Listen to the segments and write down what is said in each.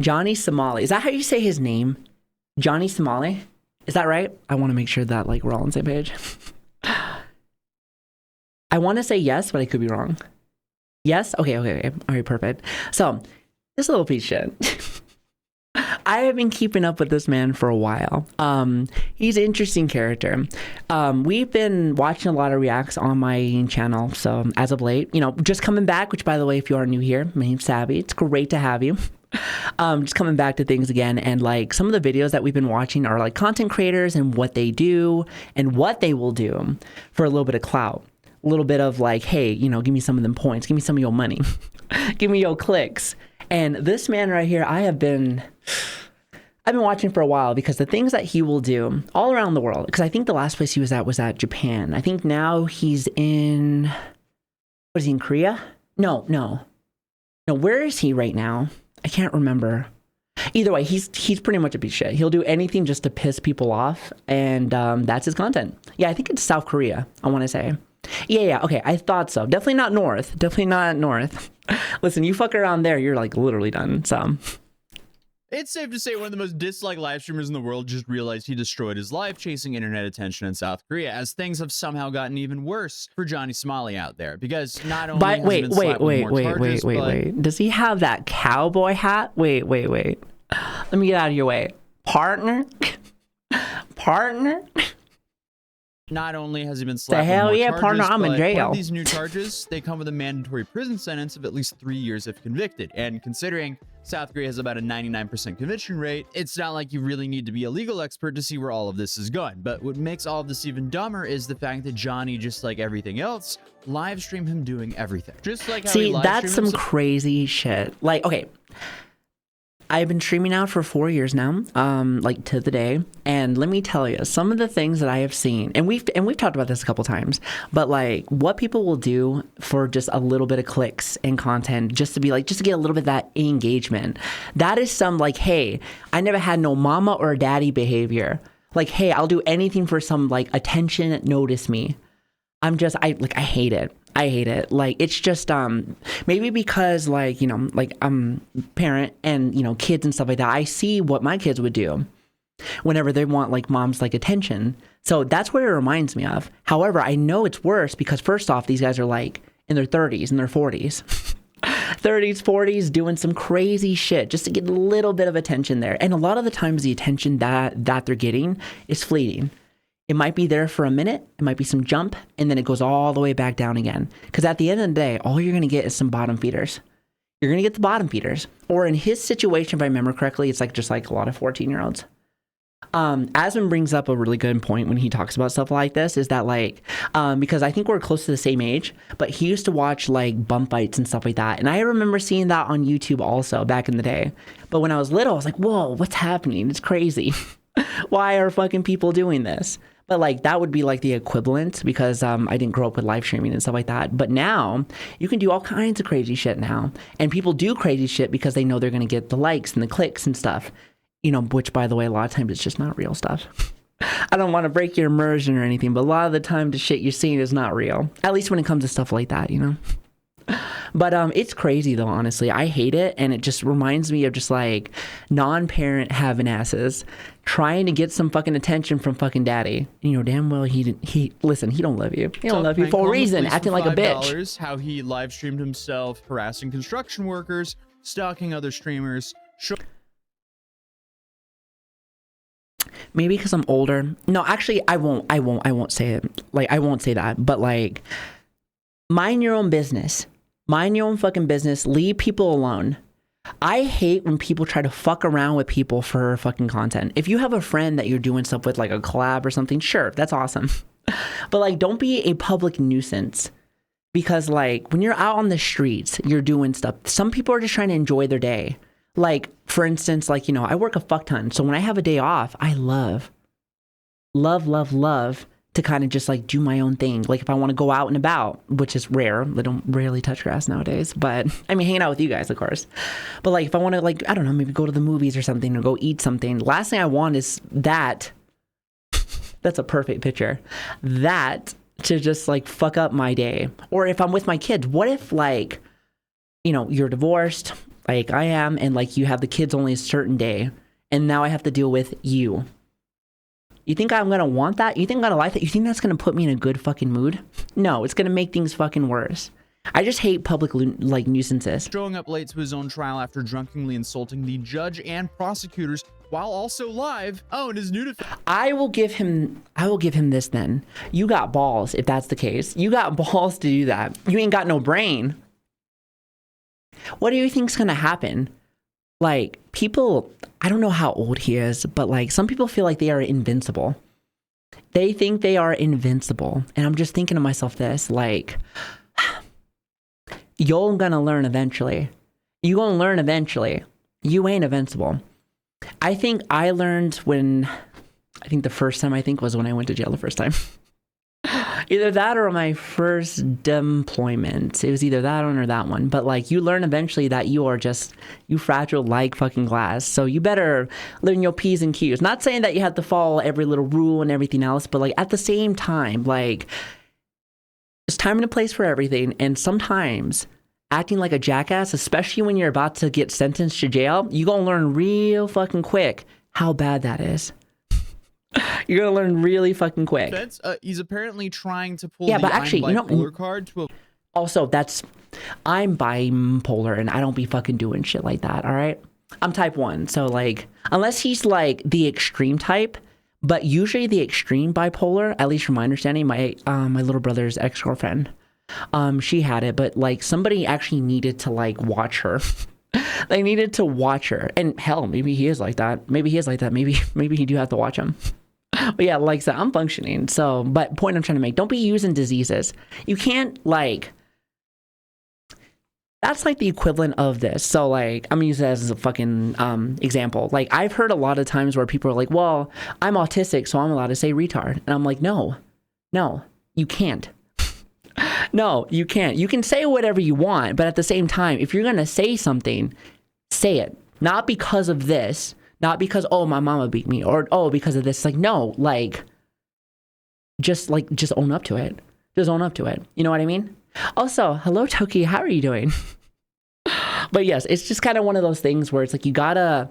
Johnny Somali. Is that how you say his name? Johnny Somali? Is that right? I want to make sure that like we're all on the same page. I want to say yes, but I could be wrong. Yes? Okay. All right, perfect. So, this little piece of shit. I have been keeping up with this man for a while. He's an interesting character. We've been watching a lot of reacts on my channel. So, as of late, just coming back, which by the way, if you are new here, my name's Savi. It's great to have you. Just coming back to things again, and like some of the videos that we've been watching are like content creators and what they do and what they will do for a little bit of clout. A little bit of like, hey, give me some of them points, give me some of your money, give me your clicks. And this man right here, I've been watching for a while because the things that he will do all around the world, because I think the last place he was at Japan. I think now he's in, what is he, in Korea? No, where is he right now? I can't remember. Either way, he's pretty much a piece of shit. He'll do anything just to piss people off, and that's his content. Yeah, I think it's South Korea, I want to say. Yeah, okay, I thought so. Definitely not North. Listen, you fuck around there, you're like literally done, so. It's safe to say one of the most disliked live streamers in the world just realized he destroyed his life chasing internet attention in South Korea, as things have somehow gotten even worse for Johnny Somali out there. Because not only has he been slapped with more charges, wait. Does he have that cowboy hat? Wait. Let me get out of your way. Partner? Not only has he been slapped the hell with more yeah, charges, partner, I'm in jail. One of these new charges, they come with a mandatory prison sentence of at least 3 years if convicted. And considering South Korea has about a 99% conviction rate, it's not like you really need to be a legal expert to see where all of this is going. But what makes all of this even dumber is the fact that Johnny, just like everything else, live stream him doing everything. Just like how see, that's some crazy shit. Like, okay, I've been streaming now for 4 years now, like to the day. And let me tell you, some of the things that I have seen, and we've talked about this a couple times, but like what people will do for just a little bit of clicks and content, just to get a little bit of that engagement. That is some like, hey, I never had no mama or daddy behavior. Like, hey, I'll do anything for some like attention, notice me. I hate it. Like, it's just maybe because like I'm parent and kids and stuff like that. I see what my kids would do whenever they want like mom's like attention. So that's what it reminds me of. However, I know it's worse because first off, these guys are like in their 30s and their 40s. 30s, 40s, doing some crazy shit just to get a little bit of attention there. And a lot of the times the attention that they're getting is fleeting. It might be there for a minute, it might be some jump, and then it goes all the way back down again. Because at the end of the day, all you're going to get is some bottom feeders. You're going to get the bottom feeders. Or in his situation, if I remember correctly, it's like just like a lot of 14-year-olds. Asman brings up a really good point when he talks about stuff like this, is that like, because I think we're close to the same age, but he used to watch like bump fights and stuff like that. And I remember seeing that on YouTube also back in the day. But when I was little, I was like, whoa, what's happening? It's crazy. Why are fucking people doing this? But like that would be like the equivalent because I didn't grow up with live streaming and stuff like that. But now you can do all kinds of crazy shit now. And people do crazy shit because they know they're going to get the likes and the clicks and stuff. Which by the way, a lot of times it's just not real stuff. I don't want to break your immersion or anything, but a lot of the time the shit you're seeing is not real. At least when it comes to stuff like that, But it's crazy though, honestly. I hate it, and it just reminds me of just like non-parent having asses trying to get some fucking attention from fucking daddy. Damn well he don't love you. He don't love you for a reason, acting like a bitch. How he live streamed himself harassing construction workers, stalking other streamers. Maybe because I'm older. No, actually, I won't say it. Like, I won't say that. But like, mind your own business. Mind your own fucking business. Leave people alone. I hate when people try to fuck around with people for fucking content. If you have a friend that you're doing stuff with, like a collab or something, sure, that's awesome. But like, don't be a public nuisance. Because like, when you're out on the streets, you're doing stuff. Some people are just trying to enjoy their day. Like, for instance, like, I work a fuck ton. So when I have a day off, I love to kind of just like do my own thing. Like if I want to go out and about, which is rare, they don't rarely touch grass nowadays, but I mean, hanging out with you guys, of course. But like if I want to, like, I don't know, maybe go to the movies or something or go eat something. Last thing I want is that. That's a perfect picture. That to just like fuck up my day. Or if I'm with my kids, what if like, you're divorced, like I am, and like you have the kids only a certain day, and now I have to deal with you. You think I'm gonna want that? You think I'm gonna like that? You think that's gonna put me in a good fucking mood? No, it's gonna make things fucking worse. I just hate public like nuisances. Showing up late to his own trial after drunkenly insulting the judge and prosecutors while also live. Oh, and his new defense. I will give him this then. You got balls if that's the case. You got balls to do that. You ain't got no brain. What do you think's gonna happen? Like, people, I don't know how old he is, but like some people feel like they are invincible. They think they are invincible. And I'm just thinking to myself this, like, you're gonna learn eventually. You gonna learn eventually. You ain't invincible. I think I learned the first time was when I went to jail the first time. Either that or my first deployment. It was either that one or that one. But like you learn eventually that you fragile like fucking glass. So you better learn your P's and Q's. Not saying that you have to follow every little rule and everything else, but like at the same time, like there's time and a place for everything. And sometimes acting like a jackass, especially when you're about to get sentenced to jail, you're gonna learn real fucking quick how bad that is. You're gonna learn really fucking quick. He's apparently trying to pull but actually, I'm bipolar card to also, I'm bipolar and I don't be fucking doing shit like that, all right? I'm type 1, so like, unless he's like the extreme type, but usually the extreme bipolar, at least from my understanding, my little brother's ex-girlfriend, she had it, but like somebody actually needed to like watch her. They needed to watch her. And hell, maybe he is like that. Maybe you do have to watch him. But yeah, like I said, I'm functioning. So, but point I'm trying to make, don't be using diseases. You can't like, that's like the equivalent of this. So like, I'm gonna use that as a fucking example. Like I've heard a lot of times where people are like, well, I'm autistic, so I'm allowed to say retard. And I'm like, no, you can't. No, you can't. You can say whatever you want, but at the same time, if you're going to say something, say it. Not because of this, not because, oh, my mama beat me, or, oh, because of this. Like, no, like, just own up to it. Just own up to it. You know what I mean? Also, hello, Toki. How are you doing? But yes, it's just kind of one of those things where it's like, you gotta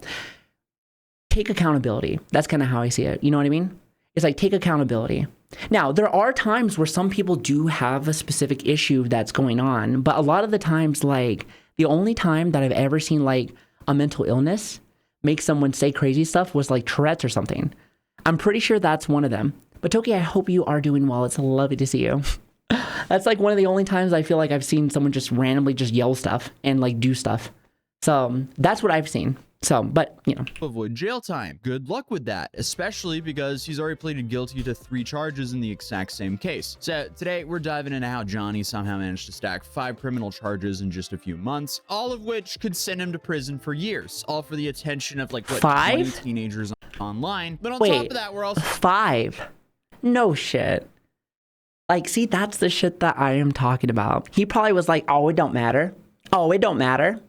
take accountability. That's kind of how I see it. You know what I mean? It's like, take accountability. Now, there are times where some people do have a specific issue that's going on, but a lot of the times, like, the only time that I've ever seen, like, a mental illness make someone say crazy stuff was, like, Tourette's or something. I'm pretty sure that's one of them. But, Toki, I hope you are doing well. It's lovely to see you. That's, like, one of the only times I feel like I've seen someone just randomly just yell stuff and, like, do stuff. So, that's what I've seen. So, but, you know. Avoid jail time. Good luck with that, especially because he's already pleaded guilty to 3 charges in the exact same case. So today we're diving into how Johnny somehow managed to stack 5 criminal charges in just a few months, all of which could send him to prison for years, all for the attention of like, what, 20 teenagers online. But on top of that, we're also 5. No shit. Like, see, that's the shit that I am talking about. He probably was like, oh, it don't matter. Oh, it don't matter.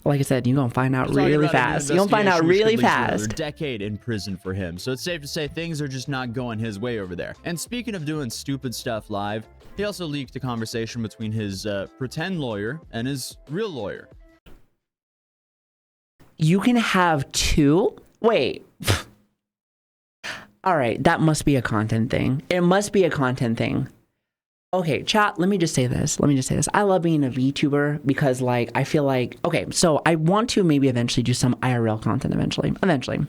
Like I said, you're gonna find out really fast. You're gonna find out really fast. Another decade in prison for him, so it's safe to say things are just not going his way over there. And speaking of doing stupid stuff live, he also leaked a conversation between his pretend lawyer and his real lawyer. You can have 2? Wait. All right, that must be a content thing. It must be a content thing. Okay, chat, let me just say this. I love being a VTuber because, like, I feel like, okay, so I want to maybe eventually do some IRL content eventually.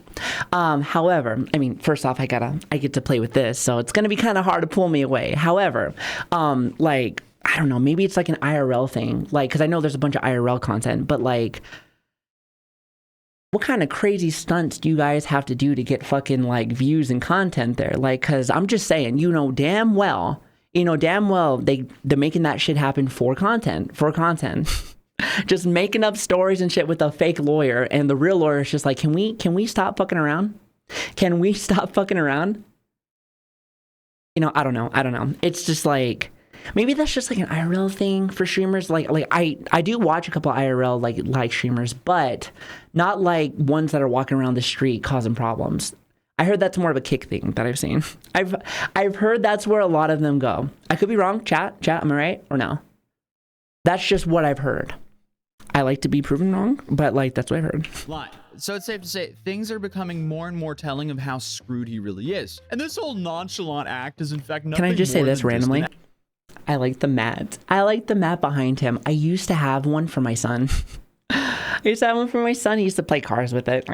However, I mean, first off, I get to play with this, so it's going to be kind of hard to pull me away. However, like, I don't know, maybe it's like an IRL thing, like, because I know there's a bunch of IRL content, but, like, what kind of crazy stunts do you guys have to do to get fucking, like, views and content there? Like, because I'm just saying, you know damn well they're making that shit happen for content. Just making up stories and shit with a fake lawyer, and the real lawyer is just like, can we stop fucking around? Can we stop fucking around? You know, I don't know. It's just like, maybe that's just like an IRL thing for streamers. Like I do watch a couple of IRL like streamers, but not like ones that are walking around the street causing problems. I heard that's more of a kick thing that I've seen. I've heard that's where a lot of them go. I could be wrong. Chat, am I right or no? That's just what I've heard. I like to be proven wrong, but like that's what I heard. Line. So it's safe to say things are becoming more and more telling of how screwed he really is. And this whole nonchalant act is in fact nothing. Can I just say more this than randomly? I like the mat. I like the mat behind him. I used to have one for my son. I used to have one for my son. He used to play cars with it.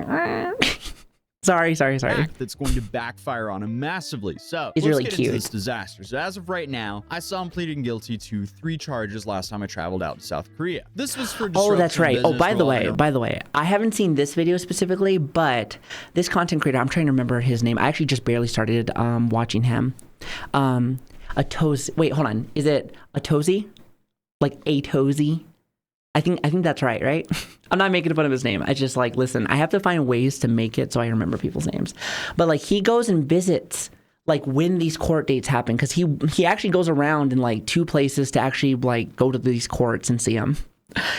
Sorry. Act that's going to backfire on him massively. So He's let's really get cute. into this disaster. So as of right now, I saw him pleading guilty to 3 charges last time I traveled out to South Korea. This was for Oh, that's disruption right. of Oh, business by the way, I haven't seen this video specifically, but this content creator, I'm trying to remember his name. I actually just barely started watching him. Wait, hold on. Is it Atozi? Like Atozi? I think that's right? I'm not making fun of his name. I just like, listen, I have to find ways to make it so I remember people's names. But like he goes and visits like when these court dates happen, because he actually goes around in like 2 places to actually like go to these courts and see them,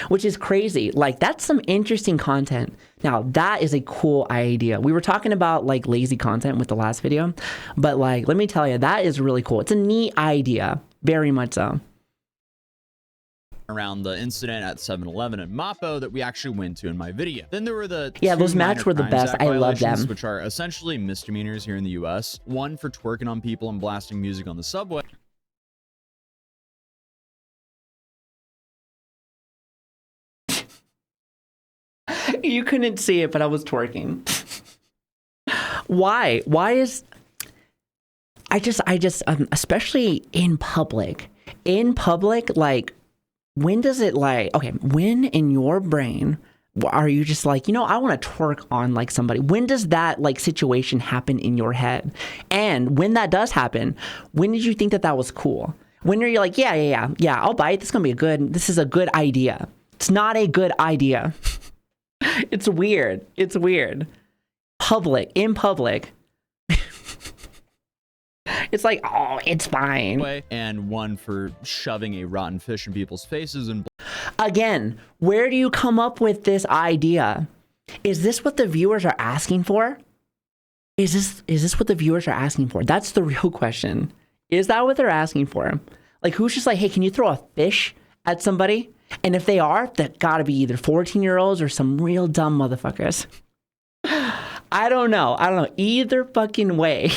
which is crazy. Like that's some interesting content. Now that is a cool idea. We were talking about like lazy content with the last video, but like let me tell you, that is really cool. It's a neat idea, very much so. around the incident at 7-Eleven in Mapo that we actually went to in my video. Then there were the those matches were the best. I love them. Which are essentially misdemeanors here in the US. One for twerking on people and blasting music on the subway. You couldn't see it, but I was twerking. Why is I just especially in public, like when does it like, okay, when in your brain are you just like, I want to twerk on like somebody? When does that like situation happen in your head? And when that does happen, when did you think that was cool? When are you like, yeah, I'll buy it. This is a good idea. It's not a good idea. It's weird. In public. It's like, oh, it's fine. And one for shoving a rotten fish in people's faces. And again, where do you come up with this idea? Is this what the viewers are asking for? Is this what the viewers are asking for? That's the real question. Is that what they're asking for? Like, who's just like, hey, can you throw a fish at somebody? And if they are, that gotta be either 14-year-olds or some real dumb motherfuckers. I don't know. Either fucking way.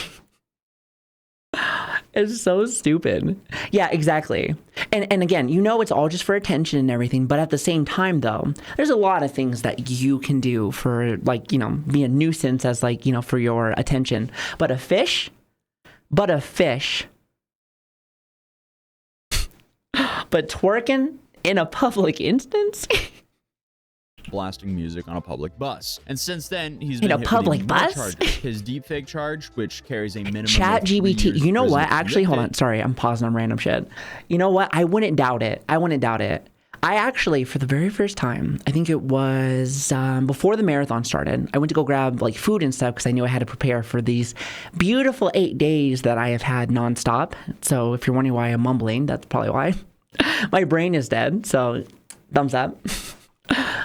It's so stupid. Yeah, exactly. And again, it's all just for attention and everything. But at the same time, though, there's a lot of things that you can do for like, be a nuisance as like, for your attention. But a fish. But twerking in a public instance. Blasting music on a public bus. And since then, he's been in a public bus. His deepfake charge, which carries a minimum Chat of 3 GBT. years You know what? prison Actually, hold convicted. on. Sorry, I'm pausing on random shit. You know what? I wouldn't doubt it. I actually, for the very first time, I think it was before the marathon started, I went to go grab like food and stuff because I knew I had to prepare for these beautiful 8 days that I have had nonstop. So if you're wondering why I'm mumbling, that's probably why. My brain is dead. So thumbs up.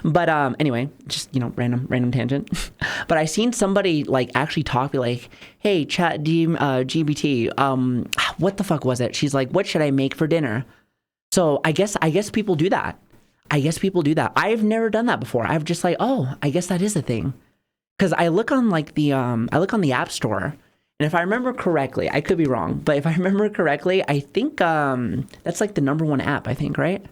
But anyway, just random tangent. But I seen somebody like actually talk, be like, "Hey, chat GBT, what the fuck was it?" She's like, "What should I make for dinner?" So I guess people do that. I've never done that before. I've just like, oh, I guess that is a thing. Because I look on like the App Store, and if I remember correctly, I could be wrong, but if I remember correctly, I think that's like the #1 app. I think, right?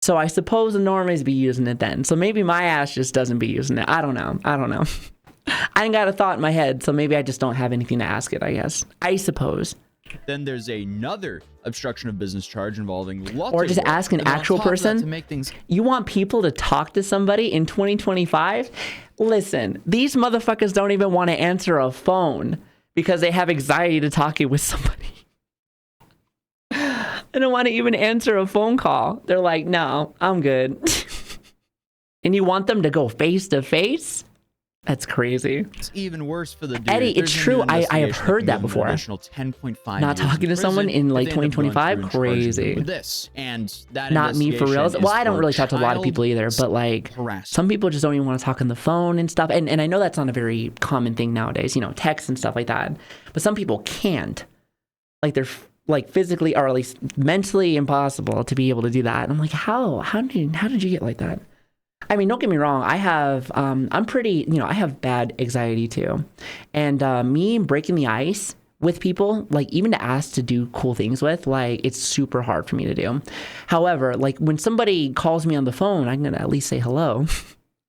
So I suppose the normies be using it then. So maybe my ass just doesn't be using it. I don't know. I ain't got a thought in my head, so maybe I just don't have anything to ask it, I guess. I suppose. Then there's another obstruction of business charge involving Lotto Or just World. ask an And on actual top of that, person. to make things You want people to talk to somebody in 2025? Listen, these motherfuckers don't even want to answer a phone because they have anxiety to talking with somebody. They don't want to even answer a phone call. They're like, no, I'm good. And you want them to go face to face? That's crazy. It's even worse for the dude. Eddie, it's There's a new true. I have investigation heard that that can give him before. An additional 10.5 Not years talking to someone prison in if like they end up going 2025? through and charging them Crazy. with this. And that Not me for real. investigation Well, is I don't for really talk to a lot of people either, but like harassment. some people just don't even want to talk on the phone and stuff. And I know that's not a very common thing nowadays, text and stuff like that. But some people can't. Like they're like physically or at least mentally impossible to be able to do that. And I'm like, how did you get like that? I mean, don't get me wrong. I have, I'm pretty, I have bad anxiety too. And me breaking the ice with people, like even to ask to do cool things with, like it's super hard for me to do. However, like when somebody calls me on the phone, I'm going to at least say hello.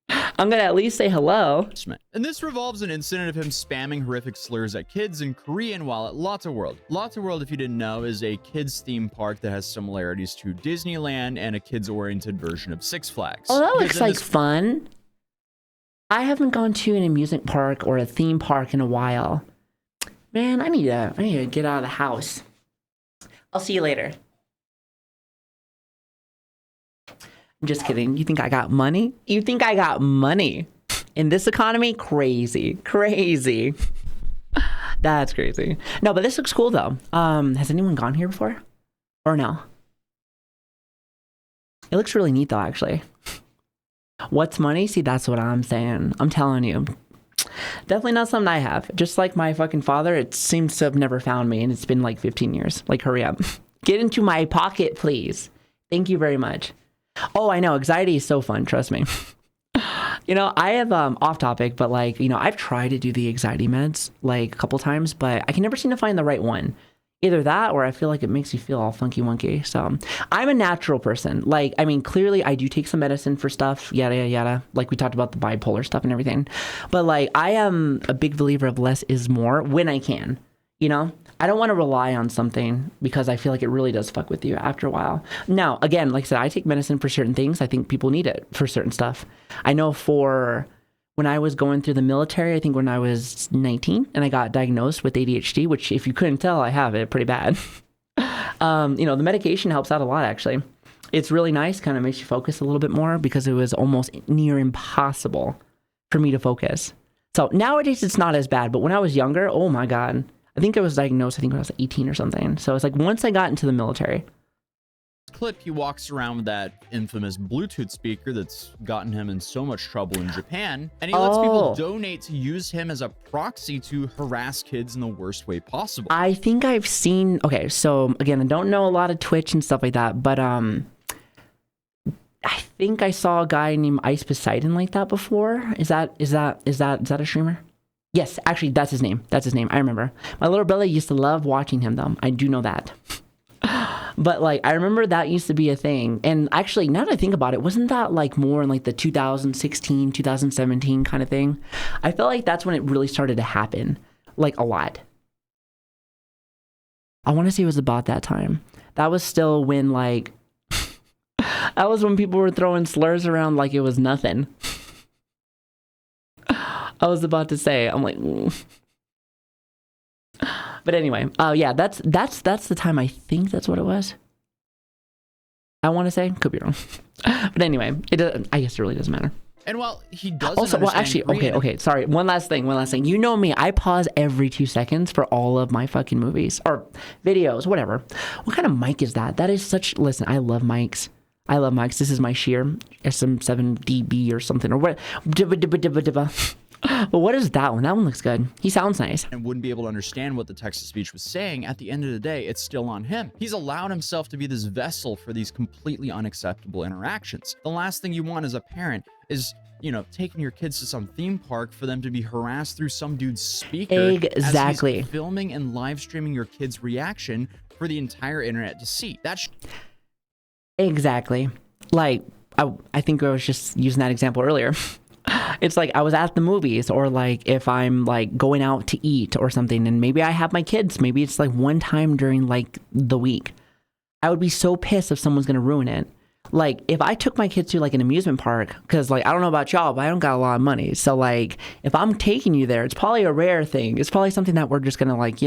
I'm going to at least say hello. And this revolves an incident of him spamming horrific slurs at kids in Korean while at Lotto World. Lotto World, if you didn't know, is a kids theme park that has similarities to Disneyland and a kids-oriented version of Six Flags. Oh, that looks like fun. I haven't gone to an amusement park or a theme park in a while. Man, I need to get out of the house. I'll see you later. I'm just kidding. You think I got money? You think I got money? In this economy? Crazy. Crazy. That's crazy. No, but this looks cool though. Has anyone gone here before? Or no? It looks really neat though, actually. What's money? See, that's what I'm saying. I'm telling you. Definitely not something I have. Just like my fucking father, it seems to have never found me, and it's been like 15 years. Like, hurry up. Get into my pocket, please. Thank you very much. Oh, I know. Anxiety is so fun. Trust me. I have off topic, but like, I've tried to do the anxiety meds like a couple times, but I can never seem to find the right one. Either that or I feel like it makes you feel all funky wonky. So I'm a natural person. Like, I mean, clearly I do take some medicine for stuff, yada, yada, yada. Like we talked about the bipolar stuff and everything. But like, I am a big believer of less is more when I can, I don't want to rely on something because I feel like it really does fuck with you after a while. Now, again, like I said, I take medicine for certain things. I think people need it for certain stuff. I know for when I was going through the military, I think when I was 19 and I got diagnosed with ADHD, which if you couldn't tell, I have it pretty bad. The medication helps out a lot, actually. It's really nice, kind of makes you focus a little bit more because it was almost near impossible for me to focus. So nowadays it's not as bad, but when I was younger, oh my God. I think I was diagnosed, when I was 18 or something. So it's like once I got into the military. Clip, he walks around with that infamous Bluetooth speaker that's gotten him in so much trouble in Japan, and he lets people donate to use him as a proxy to harass kids in the worst way possible. I think I've seen, okay, so again, I don't know a lot of Twitch and stuff like that, but I think I saw a guy named Ice Poseidon like that before. Is that a streamer? Yes, actually, that's his name. That's his name. I remember. My little brother used to love watching him, though. I do know that. But, like, I remember that used to be a thing. And actually, now that I think about it, wasn't that, like, more in, like, the 2016, 2017 kind of thing? I felt like that's when it really started to happen, like, a lot. I want to say it was about that time. That was still when, like, that was when people were throwing slurs around like it was nothing. I was about to say, I'm like, But anyway, yeah, that's the time. I think that's what it was. I want to say, could be wrong, but anyway, I guess it really doesn't matter. And while he doesn't also, well, actually, okay, sorry. One last thing. You know me, I pause every 2 seconds for all of my fucking movies or videos, whatever. What kind of mic is that? That is such. Listen, I love mics. This is my Sheer SM7DB or something or what. But what is that one? That one looks good. He sounds nice. And wouldn't be able to understand what the text-to-speech was saying. At the end of the day, it's still on him. He's allowed himself to be this vessel for these completely unacceptable interactions. The last thing you want as a parent is, taking your kids to some theme park for them to be harassed through some dude's speaker. Exactly. As he's filming and live streaming your kid's reaction for the entire internet to see. Exactly. Like, I think I was just using that example earlier. It's like I was at the movies, or like if I'm like going out to eat or something, and maybe I have my kids, maybe it's like one time during like the week. I would be so pissed if someone's going to ruin it. Like if I took my kids to like an amusement park, because like I don't know about y'all, but I don't got a lot of money. So like if I'm taking you there, it's probably a rare thing. It's probably something that we're just going to like,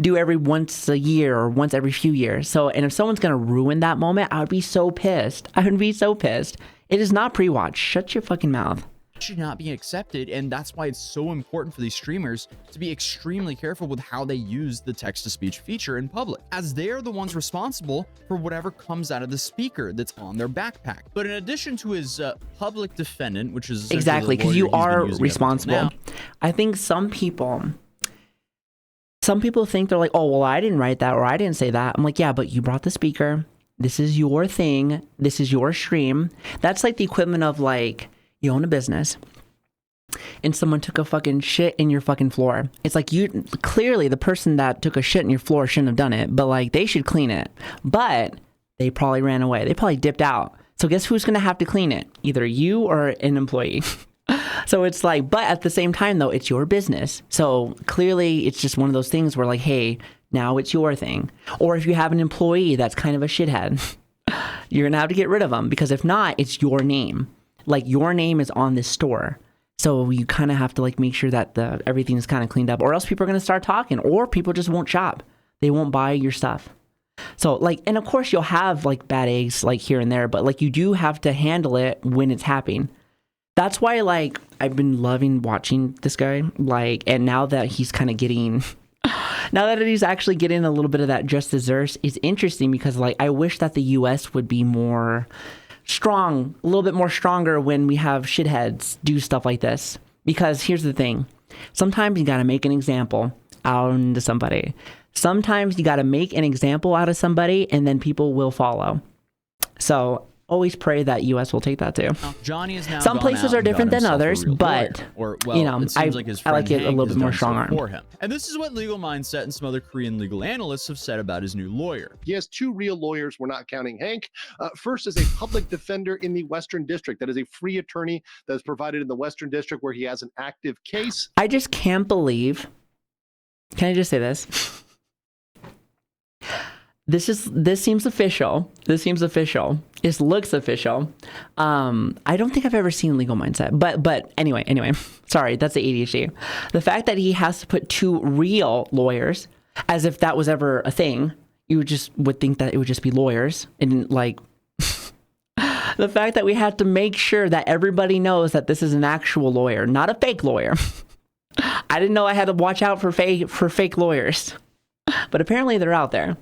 do every once a year or once every few years. So, and if someone's going to ruin that moment, I would be so pissed. It is not pre-watch. Shut your fucking mouth. Should not be accepted, and that's why it's so important for these streamers to be extremely careful with how they use the text-to-speech feature in public, as they are the ones responsible for whatever comes out of the speaker that's on their backpack. But in addition to his public defendant, which is exactly because you are responsible. I think some people think they're like, oh well, I didn't write that or I didn't say that. I'm like, yeah, but you brought the speaker. This is your thing. This is your stream. That's like the equivalent of like you own a business and someone took a fucking shit in your fucking floor. It's like you clearly the person that took a shit in your floor shouldn't have done it, but like they should clean it. But they probably ran away. They probably dipped out. So guess who's going to have to clean it? Either you or an employee. So it's like, but at the same time though, it's your business. So clearly it's just one of those things where like, hey, now it's your thing. Or if you have an employee that's kind of a shithead, you're going to have to get rid of them, because if not, it's your name. Like your name is on this store. So you kind of have to like make sure that everything is kind of cleaned up, or else people are going to start talking, or people just won't shop. They won't buy your stuff. So like, and of course you'll have like bad eggs like here and there, but like you do have to handle it when it's happening. That's why like I've been loving watching this guy, like, and now that he's kind of getting, now that he's actually getting a little bit of that just desserts, it's interesting because like I wish that the US would be more strong, a little bit more stronger when we have shitheads do stuff like this. Because here's the thing, sometimes you got to make an example out into somebody. Sometimes you got to make an example out of somebody and then people will follow. So always pray that US will take that too. Johnny is now some places are different than others, but well, you know, I like it a little bit more strong arm for him. And this is what Legal Mindset and some other Korean legal analysts have said about his new lawyer. He has two real lawyers. We're not counting Hank. First is a public defender in the Western District. That is a free attorney that is provided in the Western District where he has an active case. I just can't believe. Can I just say this? This seems official. This seems official. This looks official. I don't think I've ever seen Legal Mindset, but anyway, sorry, that's the ADHD. The fact that he has to put two real lawyers, as if that was ever a thing, you just would think that it would just be lawyers, and like the fact that we have to make sure that everybody knows that this is an actual lawyer, not a fake lawyer. I didn't know I had to watch out for fake lawyers, but apparently they're out there.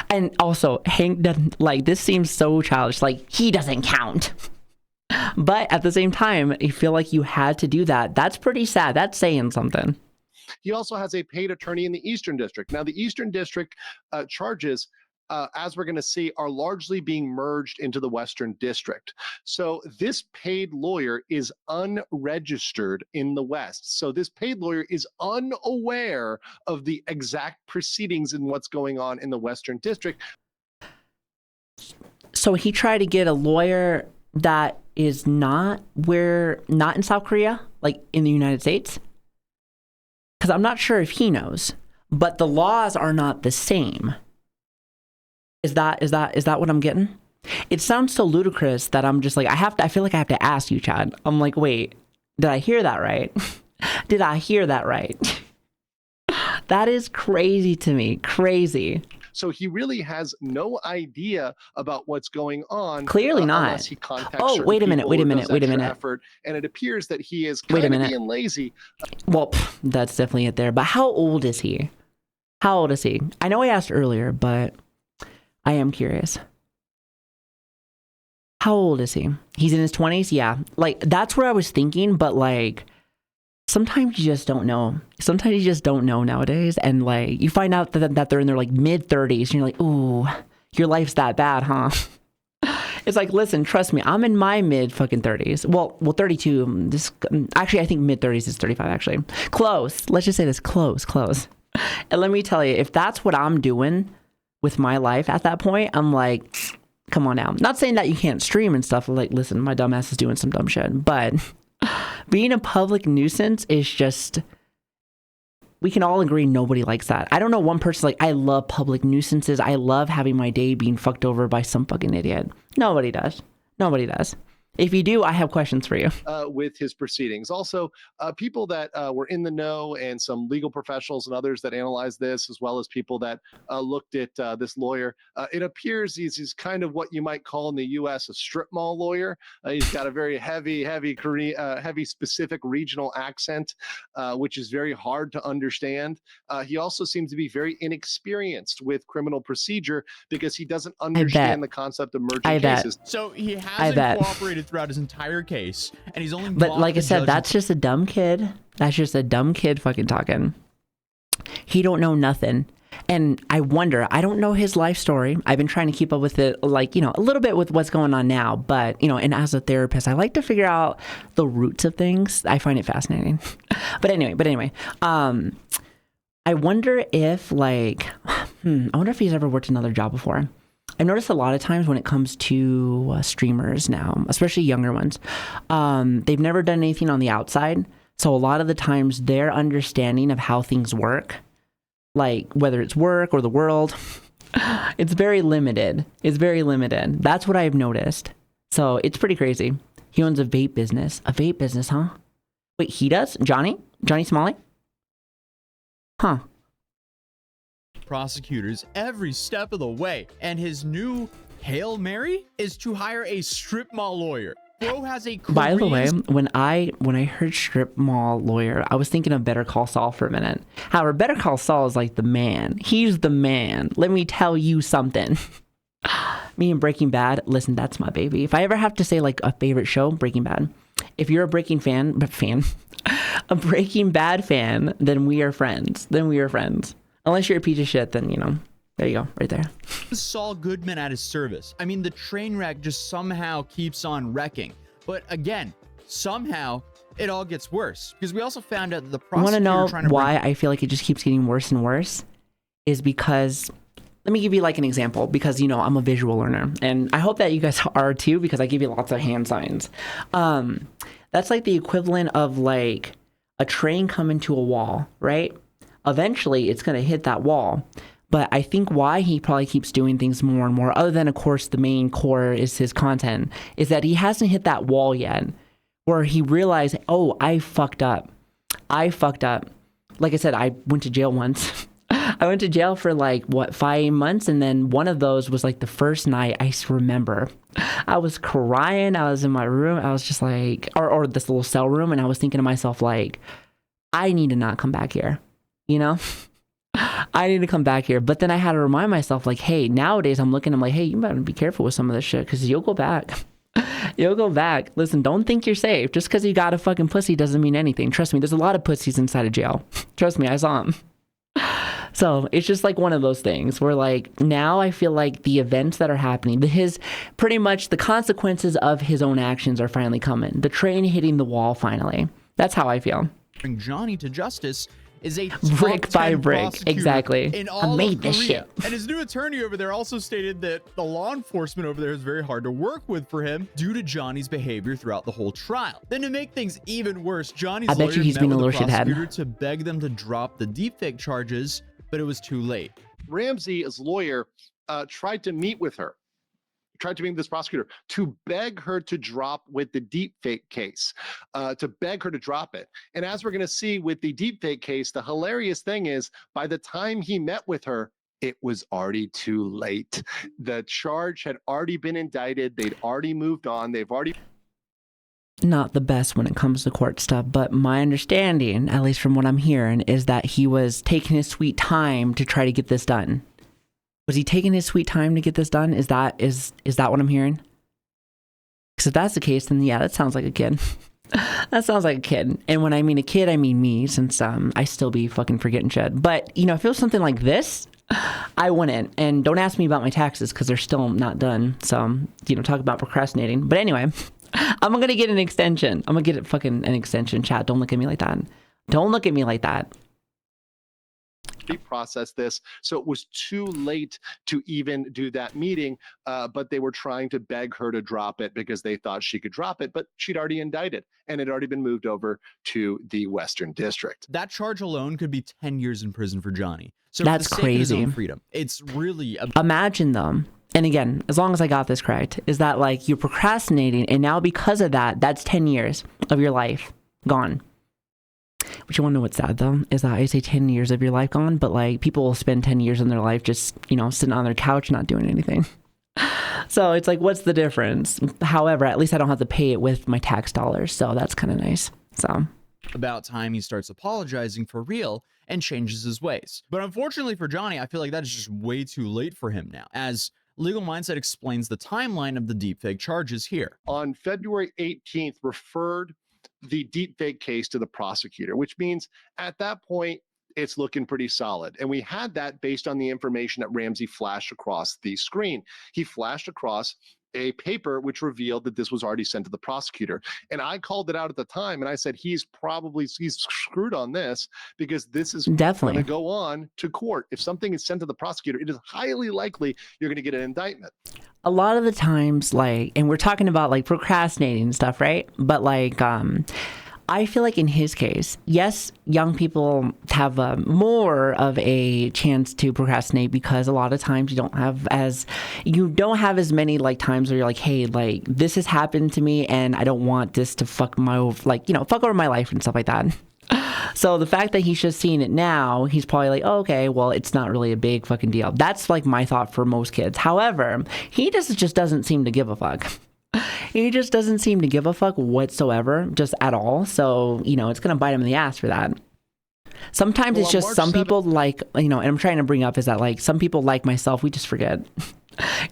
And also, Hank doesn't, like, this seems so childish, like, he doesn't count. But at the same time, I feel like you had to do that. That's pretty sad. That's saying something. He also has a paid attorney in the Eastern District. Now, the Eastern District charges, as we're going to see, are largely being merged into the Western District. So this paid lawyer is unregistered in the West. So this paid lawyer is unaware of the exact proceedings and what's going on in the Western District. So he tried to get a lawyer that is not in South Korea, like in the United States? Because I'm not sure if he knows, but the laws are not the same. Is that what I'm getting? It sounds so ludicrous that I'm just like, I feel like I have to ask you, Chad. I'm like, wait, did I hear that right? Did I hear that right? That is crazy to me. Crazy. So he really has no idea about what's going on. Clearly not. Unless he contacts wait a minute. effort, and it appears that he is kind of being lazy. Well, that's definitely it there. But how old is he? How old is he? I know I asked earlier, but I am curious. How old is he? He's in his 20s? Yeah. Like, that's where I was thinking, but like, sometimes you just don't know. Sometimes you just don't know nowadays. And like, you find out that they're in their like mid 30s and you're like, ooh, your life's that bad, huh? It's like, listen, trust me, I'm in my mid fucking 30s. Well, 32. Actually, I think mid 30s is 35 actually. Close. Let's just say this, close. And let me tell you, if that's what I'm doing with my life at that point, I'm like, come on now. Not saying that you can't stream and stuff. Like, listen, my dumb ass is doing some dumb shit, but being a public nuisance is just, we can all agree nobody likes that. I don't know one person like, I love public nuisances. I love having my day being fucked over by some fucking idiot. Nobody does. If you do, I have questions for you. With his proceedings. Also, people that were in the know and some legal professionals and others that analyzed this, as well as people that looked at this lawyer, it appears he's kind of what you might call in the U.S. a strip mall lawyer. He's got a very heavy Korean, heavy specific regional accent, which is very hard to understand. He also seems to be very inexperienced with criminal procedure because he doesn't understand the concept of merging cases. So he hasn't cooperated throughout his entire case, and he's only. But like I said, that's just a dumb kid. That's just a dumb kid fucking talking. He don't know nothing. And I wonder, I don't know his life story. I've been trying to keep up with it, like, a little bit with what's going on now. But, and as a therapist, I like to figure out the roots of things. I find it fascinating. But anyway, I wonder if, like, I wonder if he's ever worked another job before. I've noticed a lot of times when it comes to streamers now, especially younger ones, they've never done anything on the outside. So a lot of the times their understanding of how things work, like whether it's work or the world, it's very limited. It's very limited. That's what I've noticed. So it's pretty crazy. He owns a vape business. A vape business, huh? Wait, he does? Johnny Somali? Huh. Prosecutors every step of the way, and his new Hail Mary is to hire a strip mall lawyer. Bro has a By the way, when I heard strip mall lawyer, I was thinking of Better Call Saul for a minute. However, Better Call Saul is like the man. He's the man. Let me tell you something. Me and Breaking Bad, listen, that's my baby. If I ever have to say like a favorite show, Breaking Bad. If you're a Breaking a Breaking Bad fan, then we are friends. Unless you're a piece of shit, then, there you go, right there. Saul Goodman at his service. I mean, the train wreck just somehow keeps on wrecking. But again, somehow it all gets worse, because we also found out that the prosecutor Want to know why I feel like it just keeps getting worse and worse? Is because, let me give you like an example, because, I'm a visual learner, and I hope that you guys are too, because I give you lots of hand signs. That's like the equivalent of like a train coming to a wall, right? Eventually, it's going to hit that wall. But I think why he probably keeps doing things more and more, other than, of course, the main core is his content, is that he hasn't hit that wall yet where he realized, oh, I fucked up. Like I said, I went to jail once. I went to jail for 5 months. And then one of those was like the first night I remember. I was crying. I was in my room. I was just like, or this little cell room. And I was thinking to myself, like, I need to not come back here. I need to come back here. But then I had to remind myself, like, hey, nowadays I'm like, hey, you better be careful with some of this shit, because you'll go back. You'll go back. Listen, don't think you're safe. Just because you got a fucking pussy doesn't mean anything. Trust me, there's a lot of pussies inside of jail. Trust me, I saw them. So it's just like one of those things where, like, now I feel like the events that are happening, pretty much the consequences of his own actions are finally coming. The train hitting the wall finally. That's how I feel. Bring Johnny to justice is a brick by brick. Exactly. I made this shit. And his new attorney over there also stated that the law enforcement over there is very hard to work with for him due to Johnny's behavior throughout the whole trial. Then to make things even worse, Johnny's lawyer met with the prosecutor to beg them to drop the deepfake charges, but it was too late. Ramsey's lawyer tried to meet with this prosecutor to beg her to drop with the deepfake case, to beg her to drop it. And as we're going to see with the deepfake case, the hilarious thing is, by the time he met with her, it was already too late. The charge had already been indicted. They'd already moved on. They've already... Not the best when it comes to court stuff, but my understanding, at least from what I'm hearing, is that he was taking his sweet time to try to get this done. Was he taking his sweet time to get this done? Is that what I'm hearing? Because if that's the case, then yeah, that sounds like a kid. That sounds like a kid. And when I mean a kid, I mean me, since I still be fucking forgetting shit. But, if it was something like this, I wouldn't. And don't ask me about my taxes, because they're still not done. So, talk about procrastinating. But anyway, I'm going to get an extension. I'm going to get an extension, chat. Don't look at me like that. Don't look at me like that. Process this, so it was too late to even do that meeting, but they were trying to beg her to drop it because they thought she could drop it, but she'd already indicted and it had already been moved over to the Western District. That charge alone could be 10 years in prison for Johnny. So that's for the sake crazy. of his own freedom, it's really imagine them. And again, as long as I got this correct, is that like you're procrastinating, and now because of that, that's 10 years of your life gone. But you want to know what's sad, though, is that I say 10 years of your life gone, but like people will spend 10 years in their life just, sitting on their couch, not doing anything. So it's like, what's the difference? However, at least I don't have to pay it with my tax dollars. So that's kind of nice. So about time he starts apologizing for real and changes his ways. But unfortunately for Johnny, I feel like that is just way too late for him now, as Legal Mindset explains the timeline of the deepfake charges here. On February 18th, referred the deepfake case to the prosecutor, which means at that point, it's looking pretty solid. And we had that based on the information that Ramsey flashed across the screen. He flashed across a paper which revealed that this was already sent to the prosecutor. And I called it out at the time, and I said, he's screwed on this, because this is Definitely going to go on to court. If something is sent to the prosecutor, it is highly likely you're going to get an indictment. a lot of the times, like, and we're talking about like procrastinating and stuff, right? But like, I feel like in his case, yes, young people have more of a chance to procrastinate because a lot of times you don't have as many like times where you're like, hey, like this has happened to me and I don't want this to fuck over my life and stuff like that. So the fact that he's just seeing it now, he's probably like, oh, okay, well, it's not really a big fucking deal. That's like my thought for most kids. However, he just doesn't seem to give a fuck. He just doesn't seem to give a fuck whatsoever, just at all. So, it's going to bite him in the ass for that. Sometimes it's just some people like, and I'm trying to bring up is that like some people like myself, we just forget.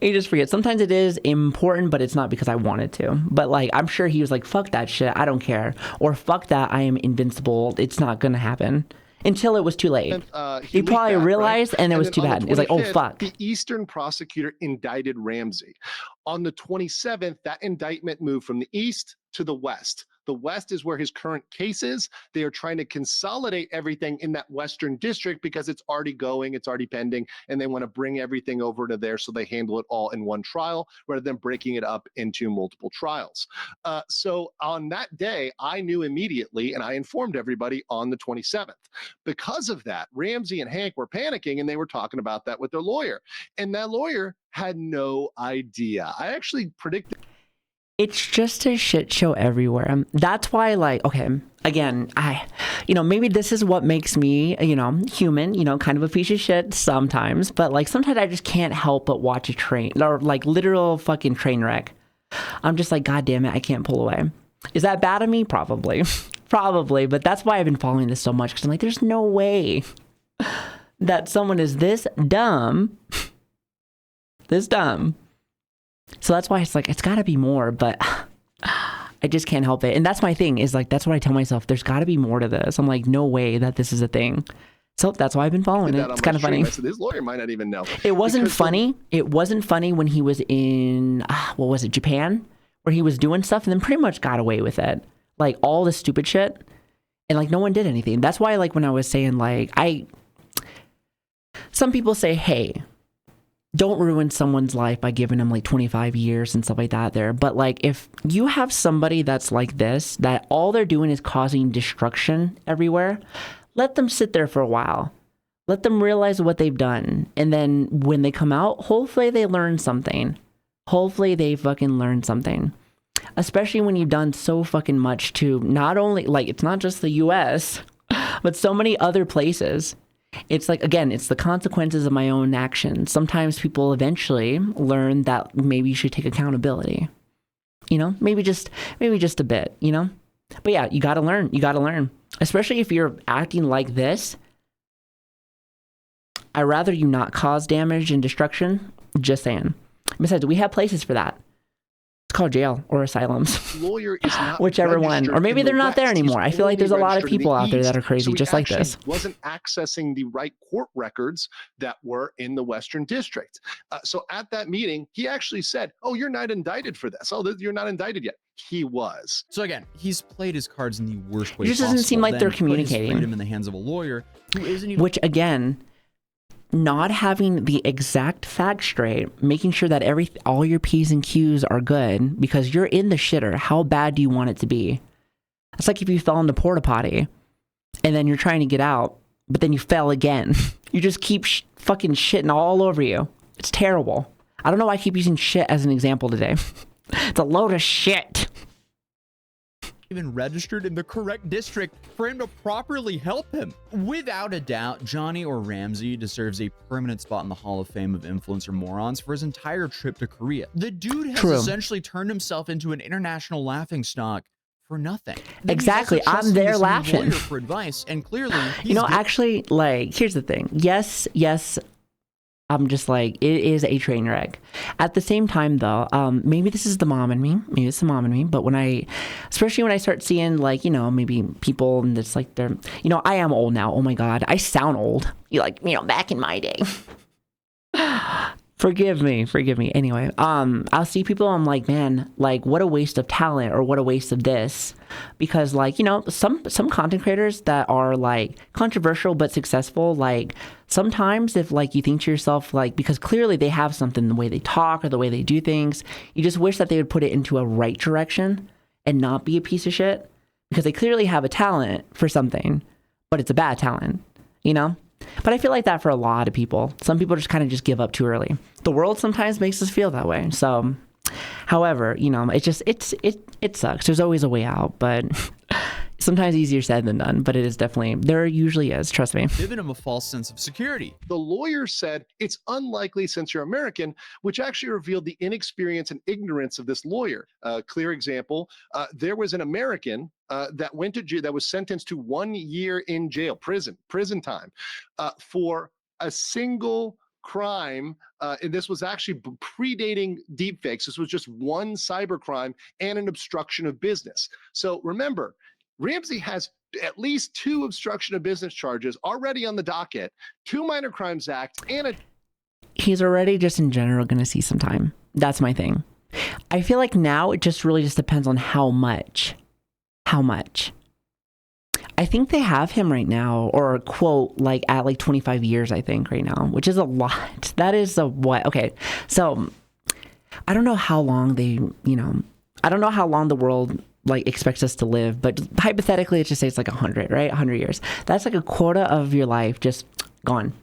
You just forget. Sometimes it is important, but it's not because I wanted to. But like, I'm sure he was like, fuck that shit. I don't care. Or fuck that. I am invincible. It's not going to happen. Until it was too late. He probably realized, right? And it was too bad. It's like, oh, fuck. The Eastern prosecutor indicted Ramsey. On the 27th, that indictment moved from the East to the West. The West is where his current case is. They are trying to consolidate everything in that Western district because it's already pending, and they want to bring everything over to there so they handle it all in one trial rather than breaking it up into multiple trials. So on that day, I knew immediately, and I informed everybody on the 27th. Because of that, Ramsey and Hank were panicking, and they were talking about that with their lawyer. And that lawyer had no idea. I actually predicted. It's just a shit show everywhere. That's why, like, okay, again, maybe this is what makes me, human, kind of a piece of shit sometimes, but like sometimes I just can't help but watch a train or like literal fucking train wreck. I'm just like, God damn it, I can't pull away. Is that bad of me? Probably. Probably, but that's why I've been following this so much, because I'm like, there's no way that someone is this dumb. So that's why it's like, it's got to be more, but I just can't help it. And that's my thing, is like, that's what I tell myself. There's got to be more to this. I'm like, no way that this is a thing. So that's why I've been following it. It's kind of funny. I said, his lawyer might not even know. It wasn't funny. It wasn't funny when he was in, Japan, where he was doing stuff and then pretty much got away with it. Like all this stupid shit. And like, no one did anything. That's why, like, when I was saying, like, some people say, hey, don't ruin someone's life by giving them like 25 years and stuff like that there. But like, if you have somebody that's like this, that all they're doing is causing destruction everywhere, let them sit there for a while. Let them realize what they've done. And then when they come out, hopefully they learn something. Hopefully they fucking learn something. Especially when you've done so fucking much to not only, like, it's not just the US, but so many other places. It's like, again, it's the consequences of my own actions. Sometimes people eventually learn that maybe you should take accountability. Maybe just a bit, But yeah, you got to learn. Especially if you're acting like this. I'd rather you not cause damage and destruction. Just saying. Besides, we have places for that. It's called jail or asylums. Lawyer is not whichever one. Or maybe they're not there anymore. I feel like there's a lot of people out there that are crazy just like this. Wasn't accessing the right court records that were in the Western District. So at that meeting, he actually said, oh, you're not indicted for this. Oh, you're not indicted yet. He was. So again, he's played his cards in the worst way possible. It just doesn't seem like they're communicating. Put his freedom in the hands of a lawyer who isn't even... Which, again, not having the exact facts straight, making sure that all your P's and Q's are good, because you're in the shitter. How bad do you want it to be? It's like if you fell in the porta potty and then you're trying to get out, but then you fell again. You just keep fucking shitting all over you. It's terrible. I don't know why I keep using shit as an example today. It's a load of shit. Even registered in the correct district for him to properly help him. Without a doubt, Johnny or Ramsey deserves a permanent spot in the Hall of Fame of influencer morons for his entire trip to Korea. The dude has essentially turned himself into an international laughingstock for nothing. Exactly. I'm there laughing for advice, and clearly actually, like, here's the thing. Yes, I'm just like, it is a train wreck. At the same time, though, maybe this is the mom in me. Maybe it's the mom in me. But especially when I start seeing, like, maybe people and it's like they're, I am old now. Oh my God. I sound old. Back in my day. Forgive me. Anyway, I'll see people. I'm like, man, like, what a waste of talent, or what a waste of this, because like, some content creators that are like controversial but successful, like sometimes if like you think to yourself, like, because clearly they have something, the way they talk or the way they do things, you just wish that they would put it into a right direction and not be a piece of shit, because they clearly have a talent for something, but it's a bad talent, But I feel like that for a lot of people. Some people just kind of just give up too early. The world sometimes makes us feel that way. So, however, it sucks. There's always a way out, but sometimes easier said than done. But there usually is. Trust me. Giving him a false sense of security. The lawyer said it's unlikely since you're American, which actually revealed the inexperience and ignorance of this lawyer. Clear example, there was an American that went to jail, that was sentenced to 1 year in jail, prison time, for a single crime. And this was actually predating deepfakes. This was just one cybercrime and an obstruction of business. So remember, Ramsey has at least 2 obstruction of business charges already on the docket, 2 minor crimes act, and he's already just in general going to see some time. That's my thing. I feel like now it just really just depends on how much. I think they have him right now, or quote, like at like 25 years, I think right now, which is a lot. That is a what? Okay. So I don't know how long I don't know how long the world like expects us to live, but hypothetically, let's just say it's like 100, right? 100 years. That's like a quota of your life just gone.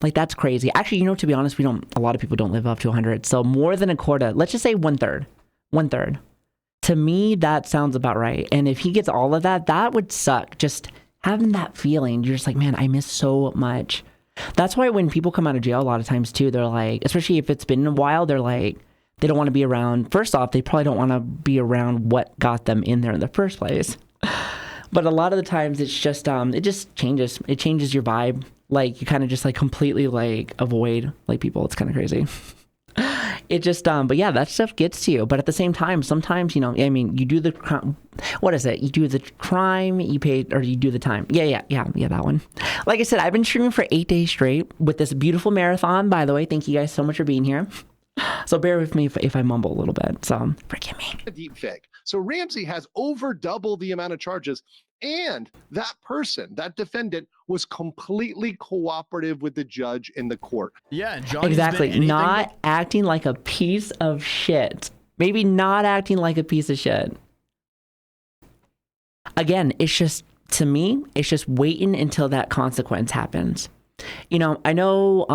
Like, that's crazy. Actually, to be honest, a lot of people don't live up to 100. So more than a quarter, let's just say 1/3. To me, that sounds about right. And if he gets all of that, that would suck. Just having that feeling, you're just like, man, I miss so much. That's why when people come out of jail, a lot of times too, they're like, especially if it's been a while, they're like, they don't want to be around. First off, they probably don't want to be around what got them in there in the first place. But a lot of the times it's just, it just changes. It changes your vibe. Like, you kind of just like completely like avoid like people. It's kind of crazy. It just, but yeah, that stuff gets to you. But at the same time, sometimes, you do the crime. What is it? You do the crime, you pay, or you do the time. Yeah, that one. Like I said, I've been streaming for 8 days straight with this beautiful marathon, by the way. Thank you guys so much for being here. So bear with me if I mumble a little bit. So forgive me. A deep fake. So Ramsey has over double the amount of charges, and that person, that defendant, was completely cooperative with the judge in the court. Yeah, Johnny's exactly. Not acting like a piece of shit. Maybe not acting like a piece of shit. Again, it's just, to me, it's just waiting until that consequence happens. I know,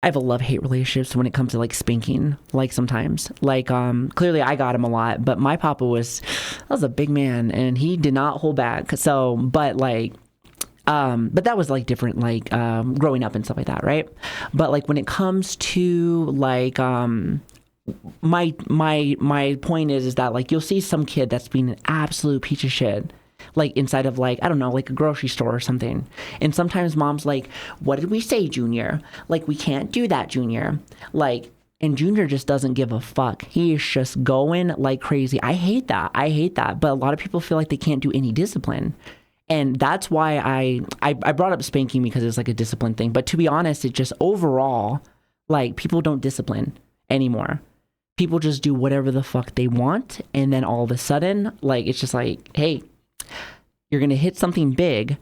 I have a love-hate relationship when it comes to like spanking, like sometimes, like, clearly I got him a lot, but my papa was a big man and he did not hold back. So, but that was like different, like, growing up and stuff like that. Right. But like when it comes to like, my point is that like, you'll see some kid that's being an absolute piece of shit, like inside of like, I don't know, like a grocery store or something. And sometimes mom's like, what did we say, Junior? Like, we can't do that, Junior. Like, and Junior just doesn't give a fuck. He is just going like crazy. I hate that. But a lot of people feel like they can't do any discipline. And that's why I brought up spanking, because it's like a discipline thing. But to be honest, it just overall, like, people don't discipline anymore. People just do whatever the fuck they want. And then all of a sudden, like, it's just like, hey, you're going to hit something big,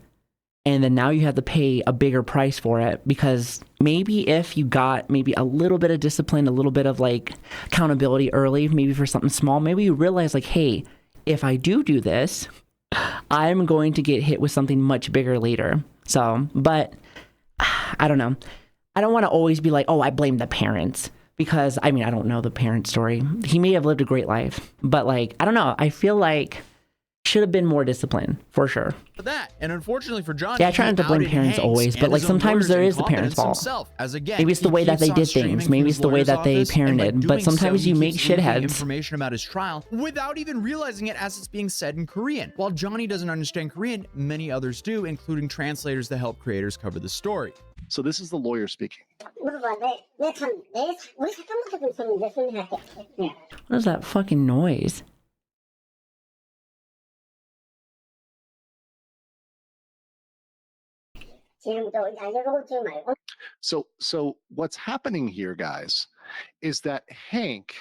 and then now you have to pay a bigger price for it, because maybe if you got maybe a little bit of discipline, a little bit of like accountability early, maybe for something small, maybe you realize like, hey, if I do this, I'm going to get hit with something much bigger later. So, but I don't know. I don't want to always be like, oh, I blame the parents, because I don't know the parent story. He may have lived a great life, but like, I don't know. I feel like should have been more disciplined for sure. That, and unfortunately for Johnny, Yeah, I try not to blame parents always, but like sometimes there is the parents' fault. Maybe it's the way that they did things. Maybe it's the way that they parented. But sometimes you make shitheads. Information about his trial without even realizing it as it's being said in Korean. While Johnny doesn't understand Korean, many others do, including translators that help creators cover the story. So this is the lawyer speaking. What is that fucking noise? So what's happening here, guys, is that Hank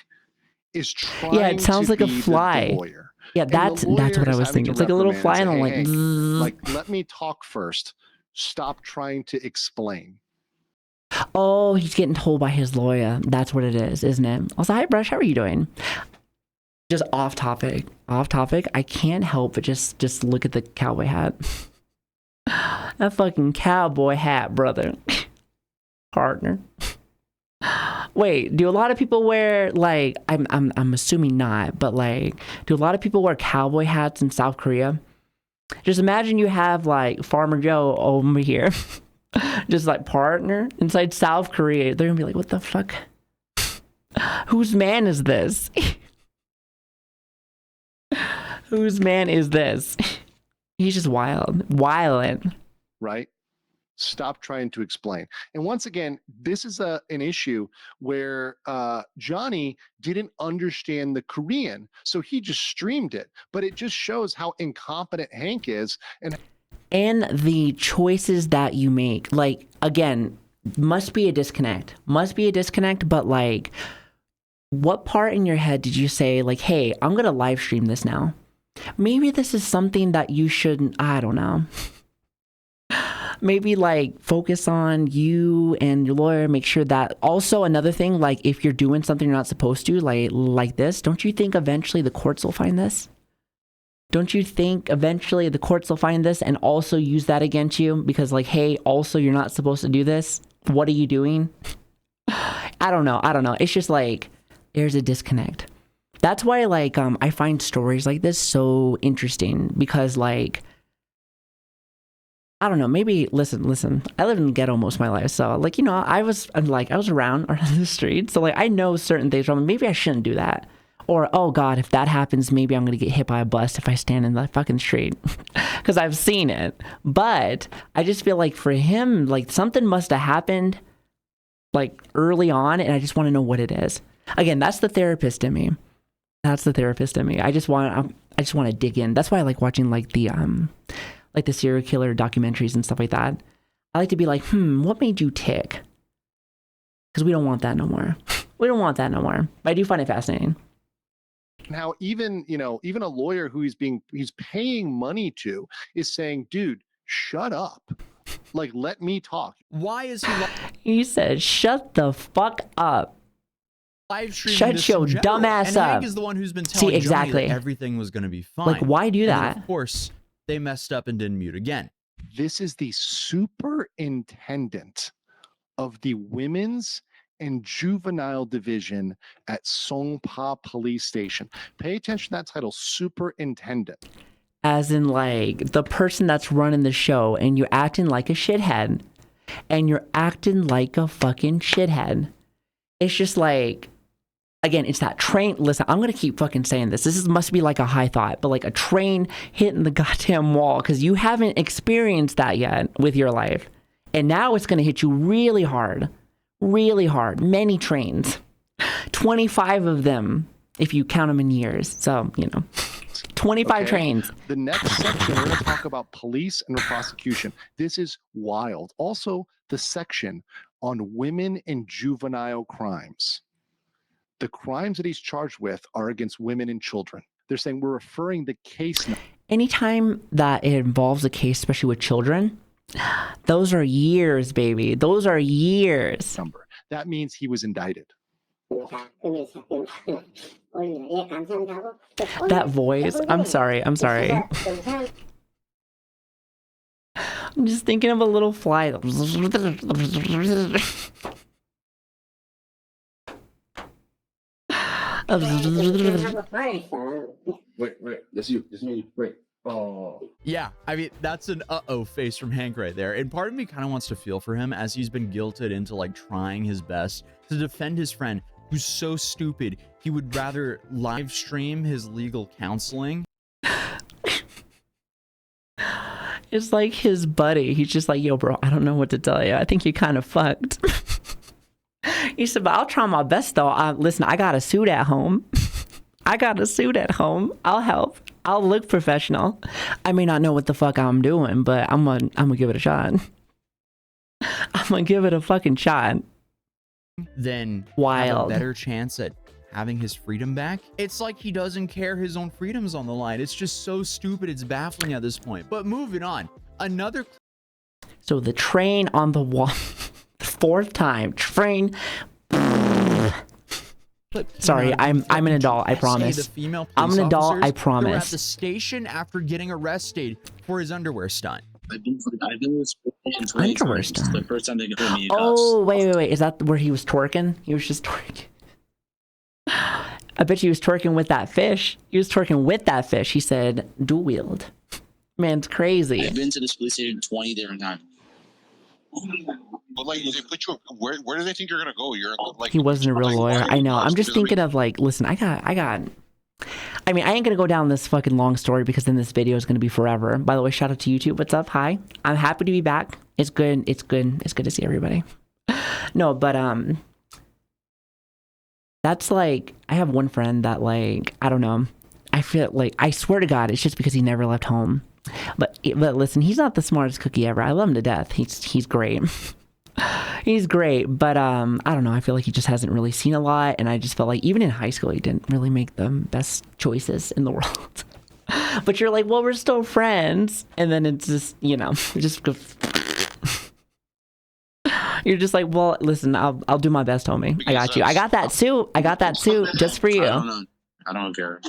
is trying it sounds to like a be fly. the lawyer. Yeah, that's what I was thinking. It's like a little fly, and I'm like, like, let me talk first. Stop trying to explain. Oh, he's getting told by his lawyer. That's what it is, isn't it? Also, hi, Brush. How are you doing? Just off topic. Off topic. I can't help but just look at the cowboy hat. That fucking cowboy hat, brother. Partner. Wait, do a lot of people wear, like, I'm assuming not, but like, do a lot of people wear cowboy hats in South Korea? Just imagine you have like Farmer Joe over here, just like partner inside South Korea. They're gonna be like, what the fuck? Whose man is this? Whose man is this? He's just wildin'. Right? Stop trying to explain. And once again, this is an issue where Johnny didn't understand the Korean, so he just streamed it. But it just shows how incompetent Hank is, and the choices that you make. Like, again, must be a disconnect. But like, what part in your head did you say, like, hey, I'm gonna live stream this now? Maybe this is something that you shouldn't, I don't know. Maybe like focus on you and your lawyer, make sure that. Also, another thing, like if you're doing something you're not supposed to, like this, don't you think eventually the courts will find this? Don't you think eventually the courts will find this and also use that against you? Because like, hey, also you're not supposed to do this. What are you doing? I don't know. It's just like, there's a disconnect. That's why like, I find stories like this so interesting because like, I don't know, maybe, listen, I lived in the ghetto most of my life, so, like, you know, I was around the street, so, like, I know certain things, maybe I shouldn't do that, or, oh, God, if that happens, maybe I'm gonna get hit by a bus if I stand in the fucking street, because I've seen it, but I just feel like for him, like, something must have happened, like, early on, and I just want to know what it is. Again, that's the therapist in me. I just want to dig in. That's why I like watching, like, the serial killer documentaries and stuff like that. I like to be like, what made you tick? Because we don't want that no more. But I do find it fascinating. Now, even a lawyer who he's paying money to is saying, dude, shut up. Like, let me talk. Why is he said, shut the fuck up. Live shut your dumb ass and up. Hank is the one who's been telling exactly. Johnny that everything was going to be fine. Like, why do that? And of course, they messed up and didn't mute again. This is the superintendent of the Women's and Juvenile Division at Songpa Police Station. Pay attention to that title, superintendent. As in, like, the person that's running the show, and you're acting like a shithead. And you're acting like a fucking shithead. It's just like, again, it's that train. Listen, I'm going to keep fucking saying this. Must be like a high thought, but like a train hitting the goddamn wall because you haven't experienced that yet with your life. And now it's going to hit you really hard. Many trains. 25 of them, if you count them in years. So, 25 trains. The next section, we're going to talk about police and prosecution. This is wild. Also, the section on women and juvenile crimes. The crimes that he's charged with are against women and children. They're saying we're referring the case. Anytime that it involves a case, especially with children, those are years, baby. Those are years. That means he was indicted. That voice. I'm sorry. I'm just thinking of a little fly. Wait. That's you. That's me. Wait. Oh. Yeah, I mean, that's an uh-oh face from Hank right there. And part of me kind of wants to feel for him as he's been guilted into like trying his best to defend his friend who's so stupid he would rather live stream his legal counseling. It's like his buddy. He's just like, yo, bro, I don't know what to tell you. I think you kind of fucked. He said, but I'll try my best though. Listen, I got a suit at home. I'll help. I'll look professional. I may not know what the fuck I'm doing, but I'm gonna give it a shot. I'm gonna give it a fucking shot. Then Wild. have a better chance at having his freedom back. It's like he doesn't care his own freedom's on the line. It's just so stupid. It's baffling at this point. But moving on. Another. So the train on the wall. Fourth time. Train. Sorry, I'm an adult, I promise. I'm an adult, I promise. Who were at the station after getting arrested for his underwear stunt. I've been with Underwear This is the first time they can put me in Oh, wait. Is that where he was twerking? He was just twerking. I bet you he was twerking with that fish. He was twerking with that fish. He said, dual wield. Man, it's crazy. I've been to this police station 20 different times. But like, they put you. Where do they think you're gonna go? You're like. He wasn't a real lawyer. I know. I'm just thinking of like, listen, I mean, I ain't gonna go down this fucking long story because then this video is gonna be forever. By the way, shout out to YouTube. What's up? Hi. I'm happy to be back. It's good. It's good to see everybody. No, but that's like, I have one friend that like, I don't know. I feel like, I swear to God, it's just because he never left home. But listen, he's not the smartest cookie ever. I love him to death. He's great. He's great, but I don't know. I feel like he just hasn't really seen a lot, and I just felt like even in high school he didn't really make the best choices in the world. But you're like, well, we're still friends, and then it's just, you know, just you're just like, well, listen, I'll do my best, homie. I got you. I got that suit. I got that suit just for you. I don't care.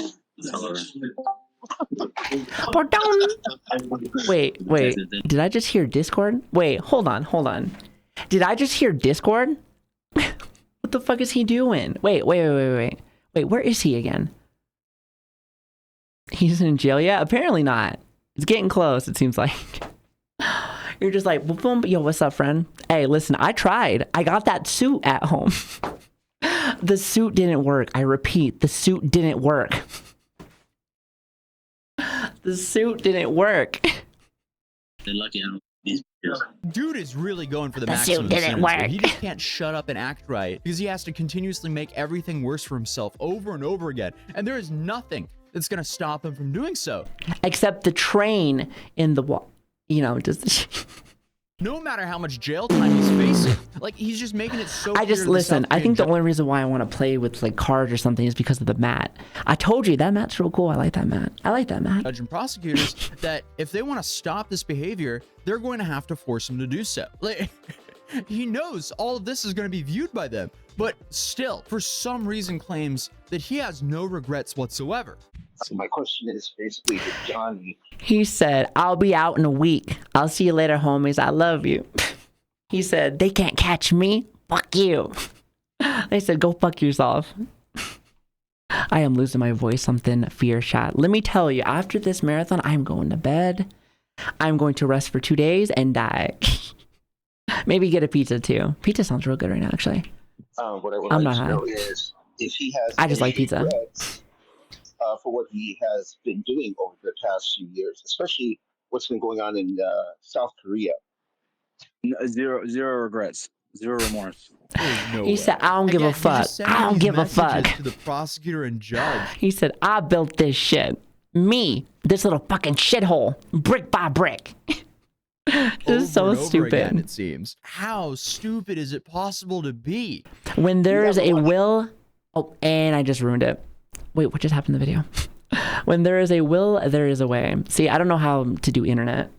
Wait. Did I just hear Discord? Wait, hold on. Did I just hear Discord? What the fuck is he doing? Wait, where is he again? He's in jail yet? Apparently not. It's getting close, it seems like. You're just like, boom, yo, what's up, friend? Hey, listen, I tried. I got that suit at home. The suit didn't work. I repeat, the suit didn't work. The suit didn't work. They're lucky I don't. Dude is really going for the suit maximum didn't sentence. work. He just can't shut up and act right because he has to continuously make everything worse for himself over and over again. And there is nothing that's going to stop him from doing so. Except the train in the wall. You know, just... No matter how much jail time he's facing, like he's just making it so. I just listen. I think the only reason why I want to play with like cards or something is because of the mat. I told you that mat's real cool. I like that mat. Judge and prosecutors that if they want to stop this behavior, they're going to have to force him to do so. Like he knows all of this is going to be viewed by them, but still, for some reason, claims that he has no regrets whatsoever. So my question is basically to Johnny. He said, I'll be out in a week. I'll see you later, homies. I love you. He said, they can't catch me. Fuck you. They said, go fuck yourself. I am losing my voice. Something fear shot. Let me tell you, after this marathon, I'm going to bed. I'm going to rest for 2 days and die. Maybe get a pizza too. Pizza sounds real good right now, actually. What I would I'm like not to know high. is if he has I just any like pizza. regrets, for what he has been doing over the past few years, especially what's been going on in South Korea. Zero regrets, zero remorse. He said, I don't give a fuck. I don't give a fuck. To the prosecutor and judge. He said, I built this shit. Me, this little fucking shithole, brick by brick. This is so Over and over stupid. again, it seems. How stupid is it possible to be? When there is a will... Oh, and I just ruined it. Wait, what just happened in the video? When there is a will, there is a way. See, I don't know how to do internet.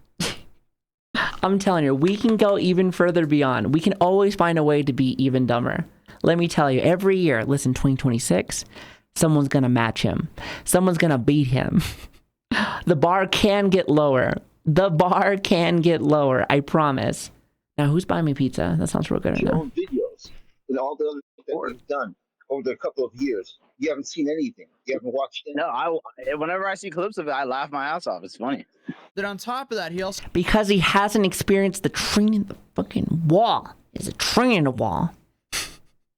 I'm telling you, we can go even further beyond. We can always find a way to be even dumber. Let me tell you, every year, listen, 2026, someone's going to match him. Someone's going to beat him. The bar can get lower. The bar can get lower, I promise. Now, who's buying me pizza? That sounds real good right Your now. own videos and all the other things that he's done over the couple of years? You haven't seen anything. You haven't watched anything. No, whenever I see clips of it, I laugh my ass off. It's funny. Then on top of that, he also Because he hasn't experienced the train in the fucking wall. There's a train in the wall.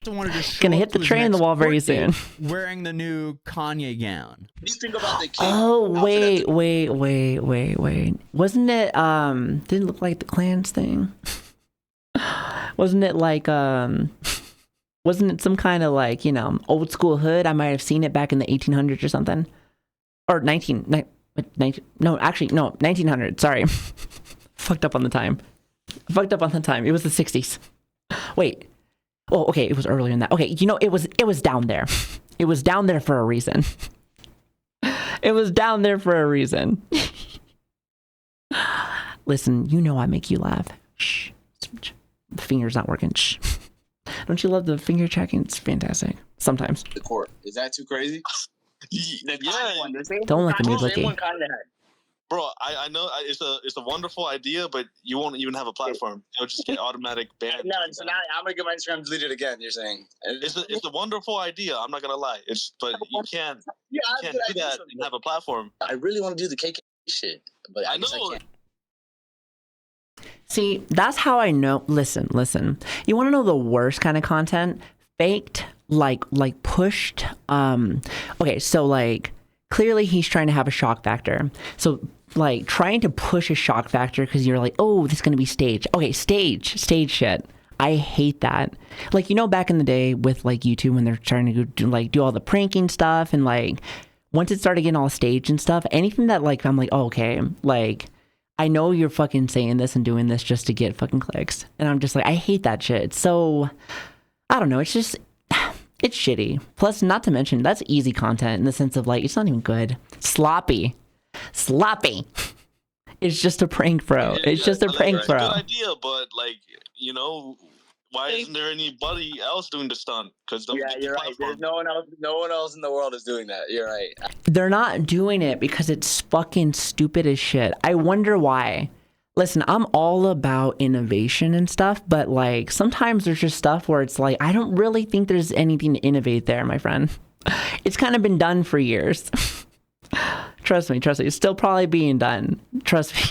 wanted to show Gonna up hit to the his train in the next wall very court date soon. wearing the new Kanye gown. What do you think about the cake? Oh, outfit at wait. Wasn't it, didn't it look like the clans thing? Wasn't it like, wasn't it some kind of like, you know, old school hood? I might have seen it back in the 1800s or something. Or 1900, sorry. Fucked up on the time. It was the 60s. Wait. Oh, okay, it was earlier than that. Okay, you know, it was down there. It was down there for a reason. It was down there for a reason. Listen, you know I make you laugh. Shh. The finger's not working. Shh. Don't you love the finger checking? It's fantastic. Sometimes. the court? Is that too crazy? The Yeah. Kanye one, the same Don't look at me, the same Blicky. one Kanye had. Bro, I know it's a wonderful idea, but you won't even have a platform. You'll just get automatic banned. No, so now I'm gonna get my Instagram deleted again. You're saying It's a wonderful idea. I'm not gonna lie. But you can't yeah, do that and have a platform. I really want to do the KK shit, but I I guess I know. can't. See, that's how I know. Listen. You want to know the worst kind of content? Faked, like pushed. Okay, so like clearly he's trying to have a shock factor. So like trying to push a shock factor because you're like, oh, this is gonna be staged. Okay, stage shit. I hate that. Like, you know, back in the day with like YouTube when they're trying to do all the pranking stuff, and like once it started getting all staged and stuff, anything that like I'm like, oh, okay, like I know you're fucking saying this and doing this just to get fucking clicks. And I'm just like, I hate that shit. So, I don't know. It's just, it's shitty. Plus, not to mention, that's easy content in the sense of like, it's not even good. Sloppy. It's just a prank, bro. It's just a prank, bro. Good idea, but like, you know, why isn't there anybody else doing the stunt? Because Yeah, you're right. There's no one else in the world is doing that. You're right. They're not doing it because it's fucking stupid as shit. I wonder why. Listen, I'm all about innovation and stuff, but like sometimes there's just stuff where it's like, I don't really think there's anything to innovate there, my friend. It's kind of been done for years. Trust me. It's still probably being done. Trust me.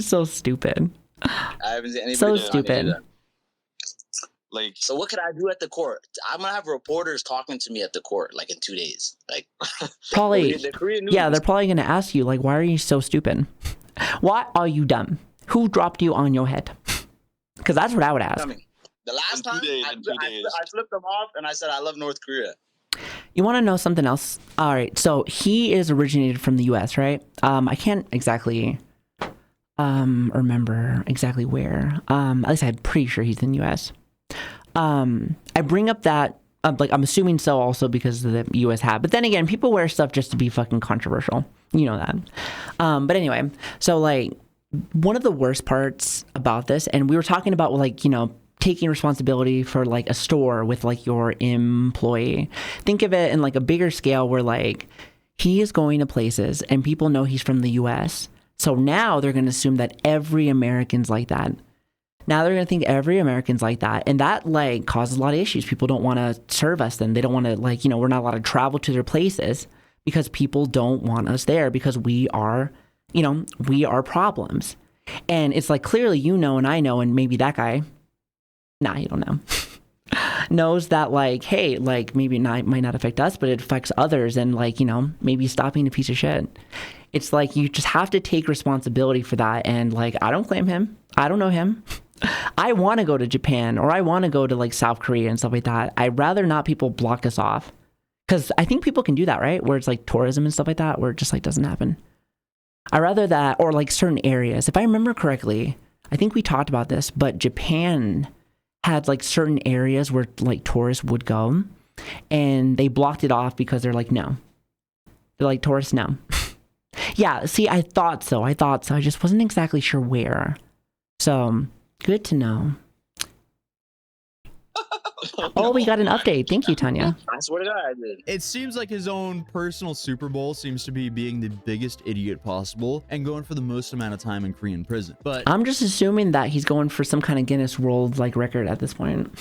So stupid. I haven't seen anybody So do that. stupid. like, So what could I do at the court? I'm gonna have reporters talking to me at the court like in 2 days. Like Probably. the Korean news. Yeah, they're probably going to ask you, like, why are you so stupid? Why are you dumb? Who dropped you on your head? Because that's what I would ask. coming. The last In 2 time days, I in 2 days. flipped them off and I said I love North Korea. You want to know something else? All right, so he is originated from the U.S., right? I can't exactly remember exactly where. At least I'm pretty sure he's in the U.S. I bring up that, like, I'm assuming so also because of the U.S. hat. But then again, people wear stuff just to be fucking controversial. You know that. But anyway, so, like, one of the worst parts about this, and we were talking about, like, you know, taking responsibility for like a store with like your employee. Think of it in like a bigger scale where like he is going to places and people know he's from the US. So now they're going to assume that every American's like that. Now they're going to think every American's like that. And that like causes a lot of issues. People don't want to serve us then. They don't want to, like, you know, we're not allowed to travel to their places because people don't want us there because we are, you know, we are problems. And it's like clearly you know and I know and maybe that guy, nah, you don't know. Knows that like, hey, like maybe it might not affect us, but it affects others, and like, you know, maybe stop being a piece of shit. It's like you just have to take responsibility for that. And like, I don't claim him. I don't know him. I want to go to Japan or I want to go to like South Korea and stuff like that. I'd rather not people block us off, because I think people can do that, right? Where it's like tourism and stuff like that, where it just like doesn't happen. I rather that, or like certain areas. If I remember correctly, I think we talked about this, but Japan had like certain areas where like tourists would go and they blocked it off because they're like, no. They're like, tourists, no. Yeah, see, I thought so. I just wasn't exactly sure where. So, good to know. Oh, we got an update. Thank you, Tanya. I swear to God, I did. It seems like his own personal Super Bowl seems to be being the biggest idiot possible and going for the most amount of time in Korean prison. But I'm just assuming that he's going for some kind of Guinness World like record at this point.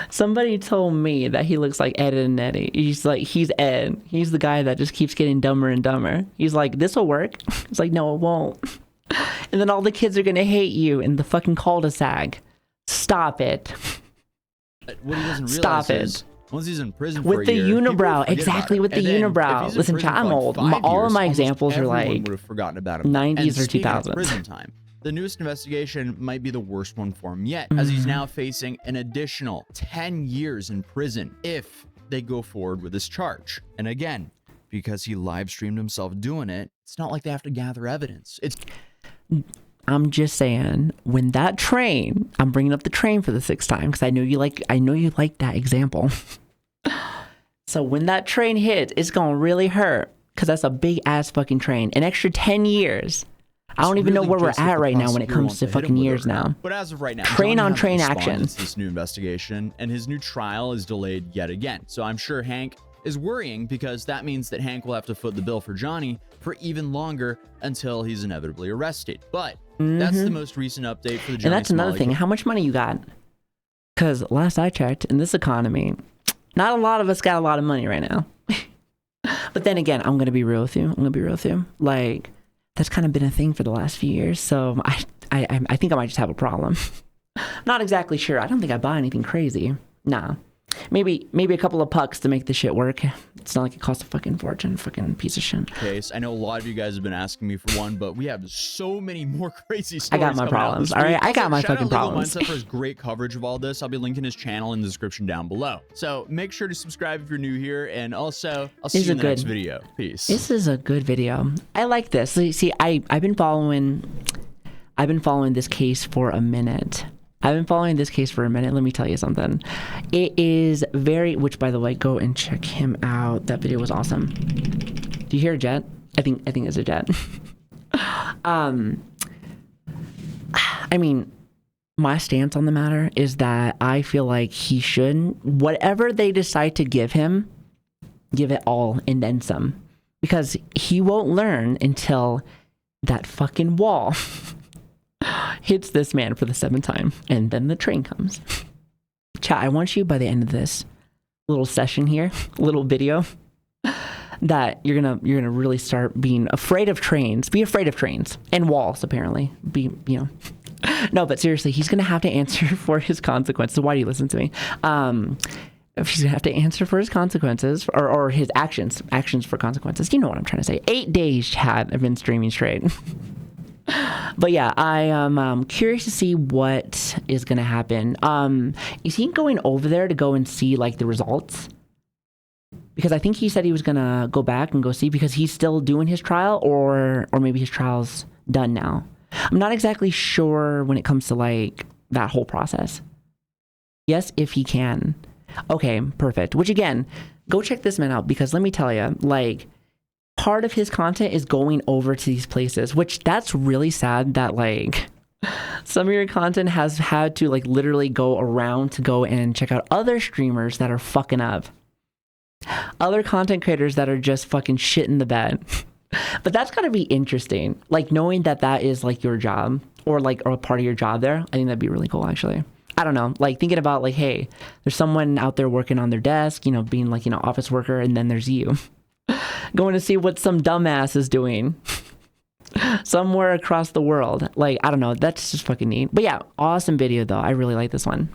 Somebody told me that he looks like Ed and Eddie. He's Ed. He's the guy that just keeps getting dumber and dumber. He's like, this will work. It's like, no, it won't. And then all the kids are going to hate you in the fucking cul-de-sac. Stop it. What he doesn't realize Stop is, it. once he's in prison With for a the year, unibrow, exactly, with the unibrow. Listen, chat, I'm old. All of my examples are like would have forgotten about him. 90s or speaking of 2000s. Prison time. The newest investigation might be the worst one for him yet, as he's now facing an additional 10 years in prison if they go forward with this charge. And again, because he live streamed himself doing it, it's not like they have to gather evidence. I'm just saying, when that train, I'm bringing up the train for the 6th time because I know you like that example. So when that train hits, it's gonna really hurt because that's a big ass fucking train. An extra 10 years. I don't even know where we're at right now when it comes to fucking years now. But as of right now, train on train action. action. This new investigation, and his new trial is delayed yet again. So I'm sure Hank is worrying because that means that Hank will have to foot the bill for Johnny for even longer until he's inevitably arrested. But that's the most recent update for the Johnny And that's another Somali thing. How much money you got? Because last I checked, in this economy, not a lot of us got a lot of money right now. But then again, I'm gonna be real with you. Like, that's kind of been a thing for the last few years. So I think I might just have a problem. Not exactly sure. I don't think I buy anything crazy. Nah. Maybe a couple of pucks to make this shit work. It's not like it costs a fucking fortune, fucking piece of shit. Case. I know a lot of you guys have been asking me for one, but we have so many more crazy stories. I got my problems. All right, I got my fucking problems. Shout out Legal Mindset for his great coverage of all this. I'll be linking his channel in the description down below. So make sure to subscribe if you're new here, and also I'll see you in the next video. Peace. This is a good video. I like this. See, I've been following this case for a minute. Let me tell you something. It is which by the way, go and check him out. That video was awesome. Do you hear a jet? I think it's a jet. I mean, my stance on the matter is that I feel like he shouldn't, whatever they decide to give him, give it all and then some. Because he won't learn until that fucking wall hits this man for the 7th time, and then the train comes. Chat, I want you by the end of this little session here, little video, that you're gonna really start being afraid of trains. Be afraid of trains and walls, apparently. No, but seriously, he's gonna have to answer for his consequences. Why do you listen to me? He's gonna have to answer for his consequences, or his actions for consequences. You know what I'm trying to say. 8 days, chat. I've been streaming straight. But yeah, I am curious to see what is going to happen. Is he going over there to go and see like the results? Because I think he said he was going to go back and go see, because he's still doing his trial, or maybe his trial's done now. I'm not exactly sure when it comes to like that whole process. Yes, if he can. Okay, perfect. Which again, go check this man out, because let me tell you, like, part of his content is going over to these places, which that's really sad that like some of your content has had to like literally go around to go and check out other streamers that are fucking up, other content creators that are just fucking shit in the bed. But that's gotta be interesting, like knowing that is like your job, or a part of your job there. I think that'd be really cool, actually. I don't know, like thinking about like, hey, there's someone out there working on their desk, being like, office worker, and then there's you going to see what some dumbass is doing somewhere across the world. Like, I don't know. That's just fucking neat. But yeah, awesome video though. I really like this one.